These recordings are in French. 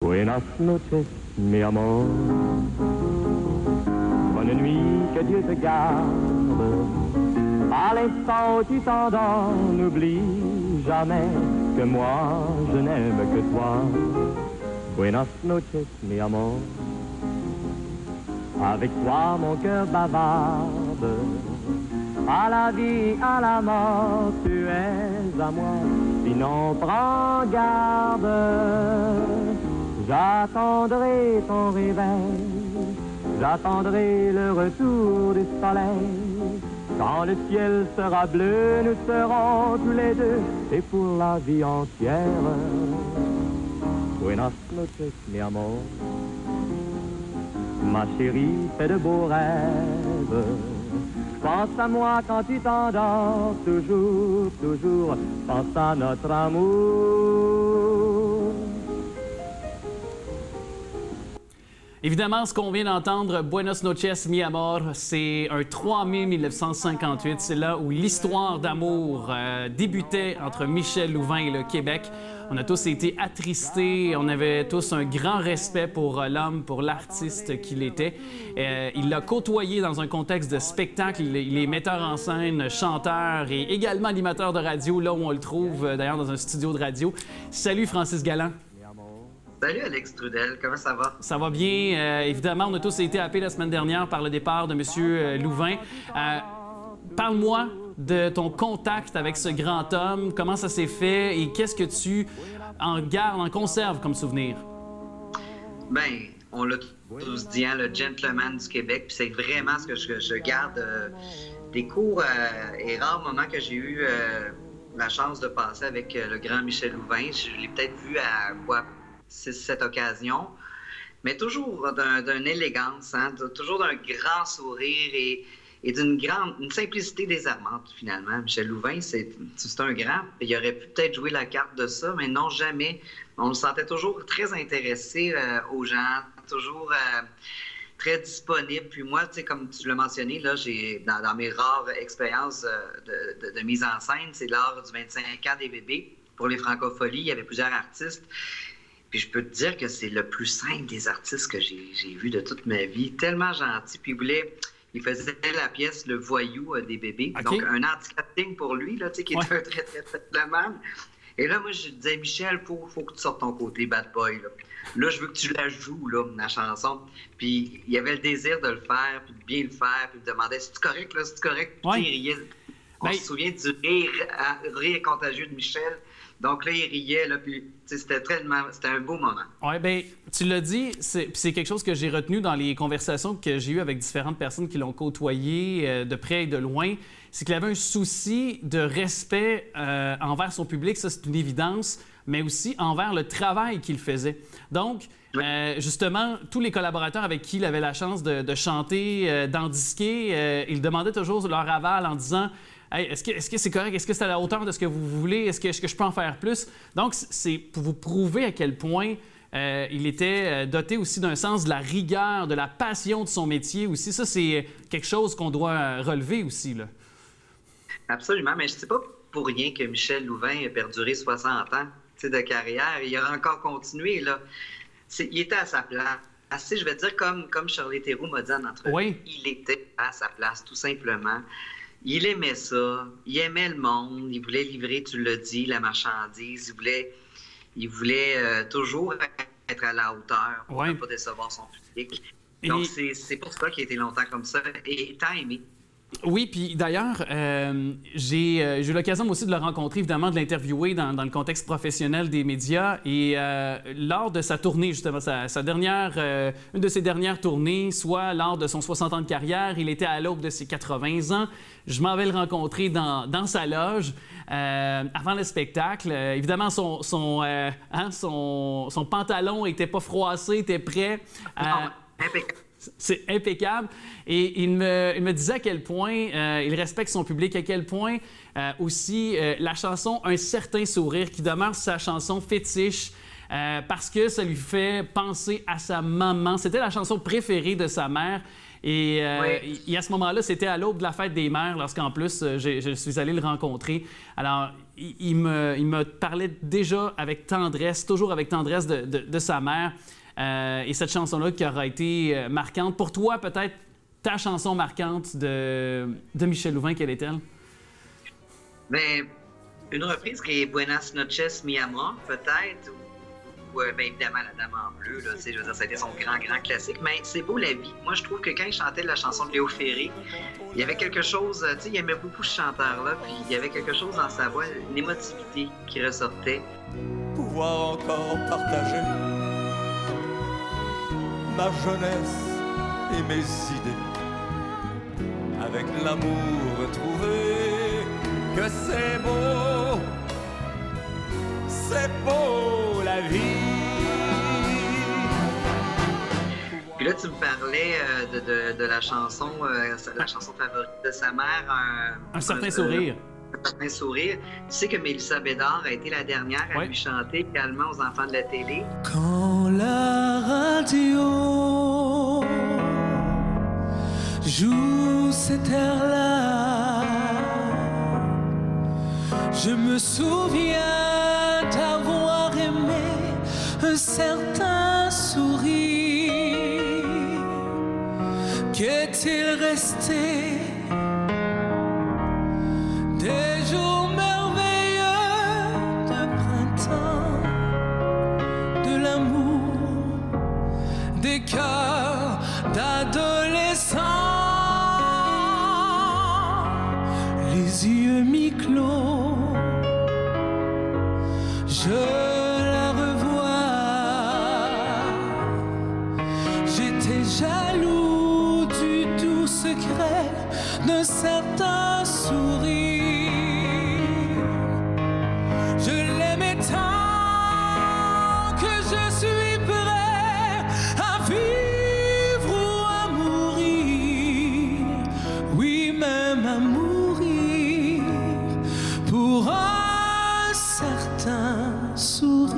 Buenas noches, mi amor. Bonne nuit, que Dieu te garde. À l'instant où tu t'endors, n'oublie jamais que moi, je n'aime que toi. Buenas noches, mi amor. Avec toi, mon cœur bavarde. À la vie, à la mort, tu es à moi. Sinon, prends garde. J'attendrai ton réveil. J'attendrai le retour du soleil. Quand le ciel sera bleu, nous serons tous les deux. Et pour la vie entière. Buenas noches, mi amor. Ma chérie, fais de beaux rêves. Pense à moi quand tu t'endors, toujours, toujours, pense à notre amour. Évidemment, ce qu'on vient d'entendre, Buenas noches, mi amor, c'est un 3 mai 1958. C'est là où l'histoire d'amour débutait entre Michel Louvain et le Québec. On a tous été attristés, on avait tous un grand respect pour l'homme, pour l'artiste qu'il était. Il l'a côtoyé dans un contexte de spectacle. Il est metteur en scène, chanteur et également animateur de radio, là où on le trouve d'ailleurs dans un studio de radio. Salut Francis Galland. Salut Alex Trudel, comment ça va? Ça va bien. Évidemment, on a tous été happés la semaine dernière par le départ de M. Louvain. Parle-moi de ton contact avec ce grand homme, comment ça s'est fait et qu'est-ce que tu en gardes, en conserves comme souvenir? Bien, on l'a tous dit, hein, le gentleman du Québec, puis c'est vraiment ce que je garde des courts et rares moments que j'ai eu la chance de passer avec le grand Michel Louvain. Je l'ai peut-être vu à quoi? 6-7 occasions, mais toujours d'une élégance, hein, toujours d'un grand sourire et d'une une simplicité désarmante, finalement. Michel Louvain, c'est un grand. Il aurait pu peut-être jouer la carte de ça, mais non, jamais. On le sentait toujours très intéressé aux gens, toujours très disponible. Puis moi, tu sais, comme tu l'as mentionné, là, j'ai dans mes rares expériences de mise en scène, c'est lors du 25 ans des bébés. Pour les Francopholies, il y avait plusieurs artistes. Puis je peux te dire que c'est le plus simple des artistes que j'ai vu de toute ma vie. Tellement gentil. Puis il faisait la pièce Le Voyou des bébés. Okay. Donc un anti-casting pour lui, là, tu sais, qui était un très, très, très man. Et là, moi, je disais, Michel, faut que tu sortes ton côté bad boy. Là, je veux que tu la joues, là, la chanson. Puis il y avait le désir de le faire, puis de bien le faire. Puis il me demandait, c'est-tu correct, là? C'est-tu correct? Puis il riait. On se souvient du rire contagieux de Michel. Donc là, il riait, là, puis c'était un beau moment. Oui, bien, tu l'as dit, c'est quelque chose que j'ai retenu dans les conversations que j'ai eues avec différentes personnes qui l'ont côtoyé de près et de loin, c'est qu'il avait un souci de respect envers son public, ça c'est une évidence, mais aussi envers le travail qu'il faisait. Donc, justement, tous les collaborateurs avec qui il avait la chance de chanter, d'en disquer, il demandait toujours leur aval en disant... Hey, est-ce que c'est correct? Est-ce que c'est à la hauteur de ce que vous voulez? Est-ce que je peux en faire plus? Donc, c'est pour vous prouver à quel point il était doté aussi d'un sens de la rigueur, de la passion de son métier aussi. Ça, c'est quelque chose qu'on doit relever aussi, là. Absolument, mais je ne sais pas pour rien que Michel Louvain a perduré 60 ans de carrière. Il a encore continué, là. Il était à sa place. Je vais dire comme Charlie Theroux m'a dit en entrevue, oui. Il était à sa place, tout simplement. Il aimait ça, il aimait le monde, il voulait livrer, tu l'as dit, la marchandise, il voulait toujours être à la hauteur pour ne pas décevoir son public. Donc, c'est pour ça qu'il a été longtemps comme ça et tant aimé. Oui, puis d'ailleurs, j'ai eu l'occasion aussi de le rencontrer, évidemment, de l'interviewer dans le contexte professionnel des médias. Et lors de sa tournée, justement, une de ses dernières tournées, soit lors de son 60 ans de carrière, il était à l'aube de ses 80 ans. Je m'en vais le rencontrer dans sa loge avant le spectacle. Évidemment, son pantalon n'était pas froissé, était prêt. Impeccable. C'est impeccable. Et il me disait à quel point il respecte son public, à quel point aussi la chanson « Un certain sourire » qui demeure sa chanson fétiche parce que ça lui fait penser à sa maman. C'était la chanson préférée de sa mère. Et à ce moment-là, c'était à l'aube de la fête des mères, lorsqu'en plus, je suis allé le rencontrer. Alors, il me parlait déjà avec tendresse, toujours avec tendresse de sa mère. Et cette chanson-là qui aura été marquante. Pour toi, peut-être, ta chanson marquante de Michel Louvain, quelle est-elle? Ben, une reprise qui est Buenas noches, mi amor, peut-être. Ou ben, évidemment, La Dame en bleu, là, je veux dire, ça a été son grand classique. Mais C'est beau la vie. Moi, je trouve que quand il chantait la chanson de Léo Ferré, il y avait quelque chose, tu sais, il aimait beaucoup ce chanteur-là, puis il y avait quelque chose dans sa voix, une émotivité qui ressortait. Pouvoir encore partager ma jeunesse et mes idées avec l'amour retrouvé, que c'est beau la vie. Puis là, tu me parlais de la chanson favorite de sa mère, Un certain sourire. Un certain sourire. Tu sais que Mélissa Bédard a été la dernière à lui chanter également aux enfants de la télé. Quand la radio joue cet air-là, je me souviens d'avoir aimé un certain sourire. Qu'est-il resté des jours merveilleux de printemps, de l'amour, des cœurs d'adolescents, les yeux mi-clos, je la revois. J'étais jaloux du doux secret d'un certain sourire. Je l'aimais tant que je suis prêt à vivre ou à mourir. Oui, même à mourir pour un certain sourire.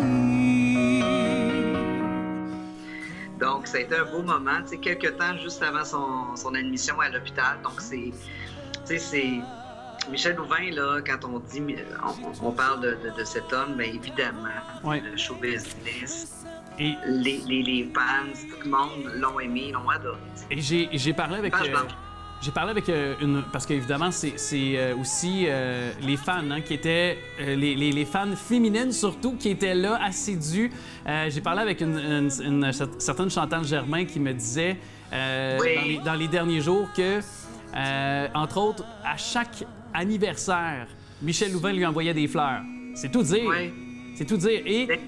Donc, ça a été un beau moment, tu sais, quelques temps juste avant son admission à l'hôpital. Donc, c'est Michel Louvain, là, quand on parle de cet homme, bien évidemment, le show business, Et, les fans, tout le monde l'ont aimé, l'ont adoré. et j'ai parlé avec... J'ai parlé avec parce qu'évidemment, c'est aussi les fans qui étaient, les fans féminines surtout, qui étaient là, assidues. J'ai parlé avec une certaine Chantal Germain qui me disait dans les derniers jours que, entre autres, à chaque anniversaire, Michel Louvain lui envoyait des fleurs. C'est tout dire. Oui. C'est tout dire. Et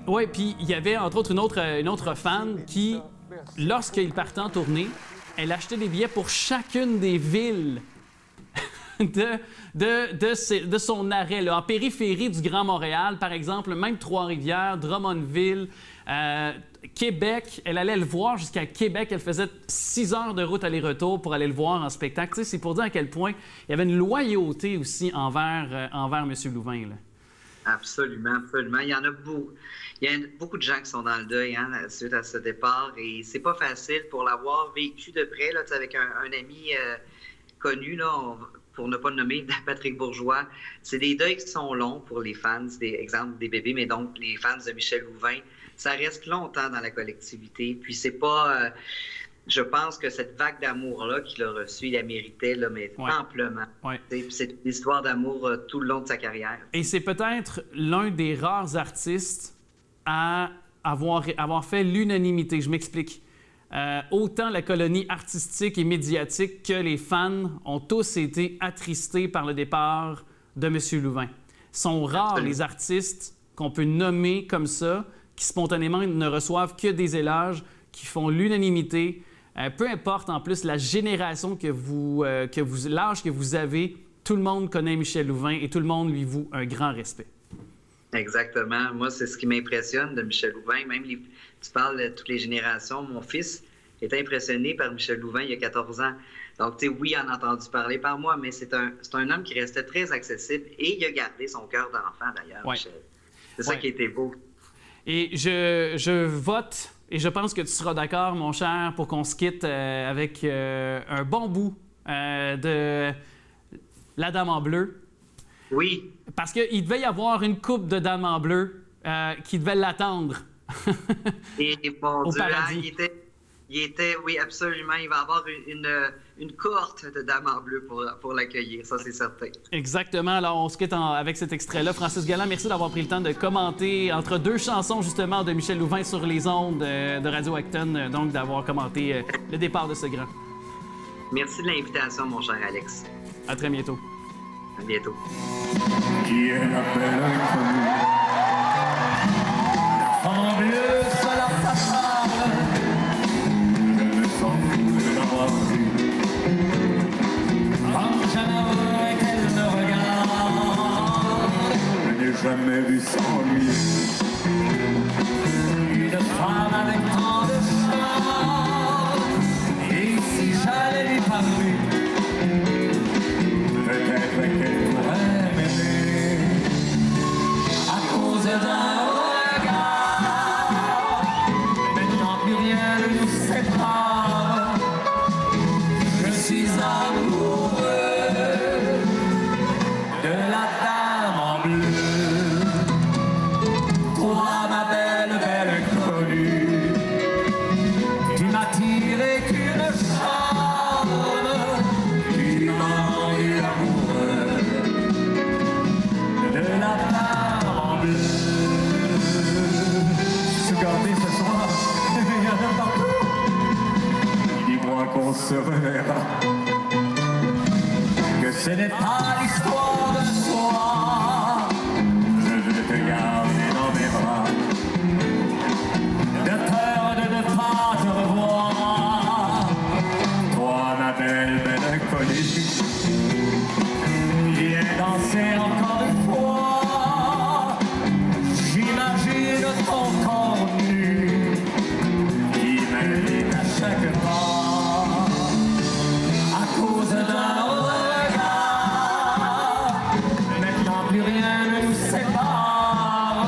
oui, puis il y avait entre autres une autre fan qui, lorsqu'il partait en tournée, elle achetait des billets pour chacune des villes de son arrêt, là, en périphérie du Grand Montréal, par exemple, même Trois-Rivières, Drummondville, Québec. Elle allait le voir jusqu'à Québec. Elle faisait 6 heures de route aller-retour pour aller le voir en spectacle. Tu sais, c'est pour dire à quel point il y avait une loyauté aussi envers M. Louvain, là. Absolument, absolument. Il y en a beaucoup. Il y a beaucoup de gens qui sont dans le deuil suite à ce départ et c'est pas facile pour l'avoir vécu de près là, avec un ami connu, là, pour ne pas le nommer, Patrick Bourgeois. C'est des deuils qui sont longs pour les fans, exemple des bébés, mais donc les fans de Michel Louvain. Ça reste longtemps dans la collectivité. Puis c'est pas... je pense que cette vague d'amour-là qu'il a reçue, il la méritait, là, mais amplement. Ouais. C'est une histoire d'amour tout le long de sa carrière. Et c'est peut-être l'un des rares artistes à avoir fait l'unanimité. Je m'explique. Autant la colonie artistique et médiatique que les fans ont tous été attristés par le départ de M. Louvain. Sont rares les artistes qu'on peut nommer comme ça, qui spontanément ne reçoivent que des éloges, qui font l'unanimité. Peu importe en plus la génération l'âge que vous avez, tout le monde connaît Michel Louvain et tout le monde lui voue un grand respect. Exactement. Moi, c'est ce qui m'impressionne de Michel Louvain. Même, tu parles de toutes les générations. Mon fils est impressionné par Michel Louvain il y a 14 ans. Donc, tu sais, oui, il en a entendu parler par moi, mais c'est un homme qui restait très accessible et il a gardé son cœur d'enfant, d'ailleurs, Michel. C'est ça qui était beau. Et je vote, et je pense que tu seras d'accord, mon cher, pour qu'on se quitte avec un bon bout de La Dame en bleu. Oui. Parce qu'il devait y avoir une coupe de dames en bleu qui devait l'attendre. Et mon Au Dieu, hein, paradis. il était, oui, absolument. Il va y avoir une cohorte de dames en bleu pour l'accueillir, ça c'est certain. Exactement. Alors, on se quitte avec cet extrait-là. Francis Galland, merci d'avoir pris le temps de commenter entre deux chansons, justement, de Michel Louvain sur les ondes de Radio Acton, donc d'avoir commenté le départ de ce grand. Merci de l'invitation, mon cher Alex. À très bientôt. À bientôt. Qui est la belle inconnue? En bleu sur la façade, je me sens fou de l'avoir vue. Quand j'aimerais qu'elle me regarde, je n'ai jamais vu s'ennuyer. Une femme avec tant de charme, et si j'allais lui parler, peut-être qu'elle pourrait m'aimer. À cause d'un regard, maintenant plus rien ne nous sépare. Je suis amoureux de la dame en bleu. Toi, ma belle, belle inconnue, tu m'as tiré qu'une charme, tu m'as rendu amoureux de la dame en bleu. Regardez ce soir, il y en a partout. Dis-moi qu'on se reverra, que ce n'est pas l'histoire de soi. Je veux te garder dans mes bras, de peur de ne pas te revoir. Toi, ma belle, belle inconnue, viens danser encore une fois. J'imagine ton corps nu qui m'invite à chaque pas. À cause d'un regard, maintenant plus rien ne nous sépare.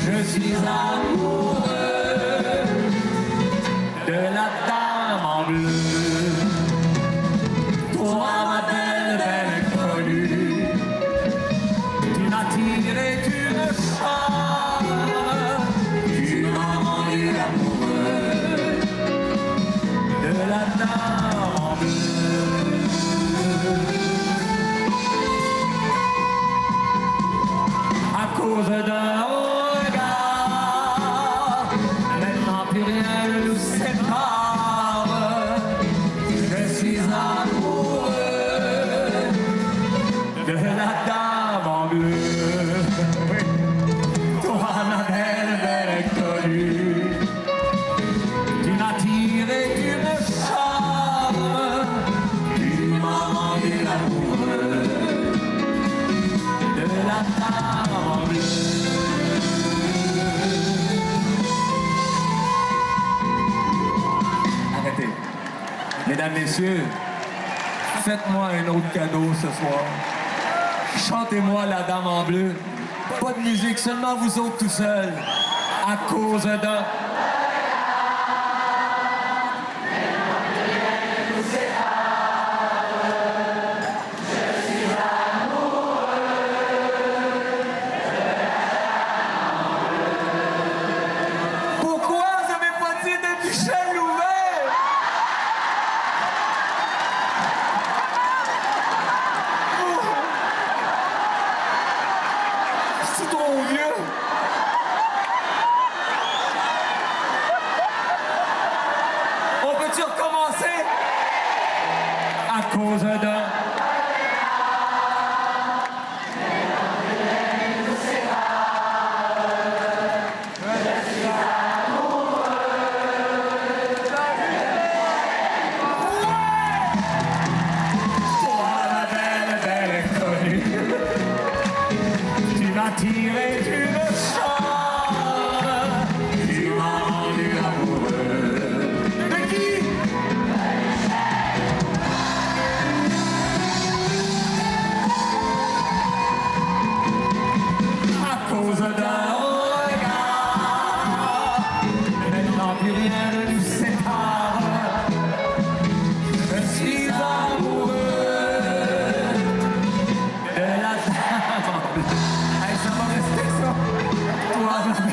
Je suis amoureux de la dame en bleu. Toi, ma belle, belle inconnue, tu m'as tiré d'une charme, tu m'as rendu amoureux de la dame en bleu. À cause d'un regard, maintenant plus rien ne nous sépare. Je suis amoureux de la dame en bleu. Oui. Toi, ma belle, belle inconnue, tu m'as tiré d'une charme, tu m'as rendu amoureux de la dame en bleu. Arrêtez. Mesdames, messieurs, faites-moi un autre cadeau ce soir. Chantez-moi la dame en bleu. Pas de musique, seulement vous autres tout seuls. À cause d'un... Pourquoi vous avez pas dit de Michel Louvain? C'est trop vieux. On peut-tu recommencer? À cause d'un... Toi, ma belle, belle inconnue, tu m'as tiré d'une charme, tu m'as rendu amoureux. De qui? À cause d'un regard, maintenant plus rien ne nous sépare. Je suis amoureux de la Hey, ça va rester ça. Toi,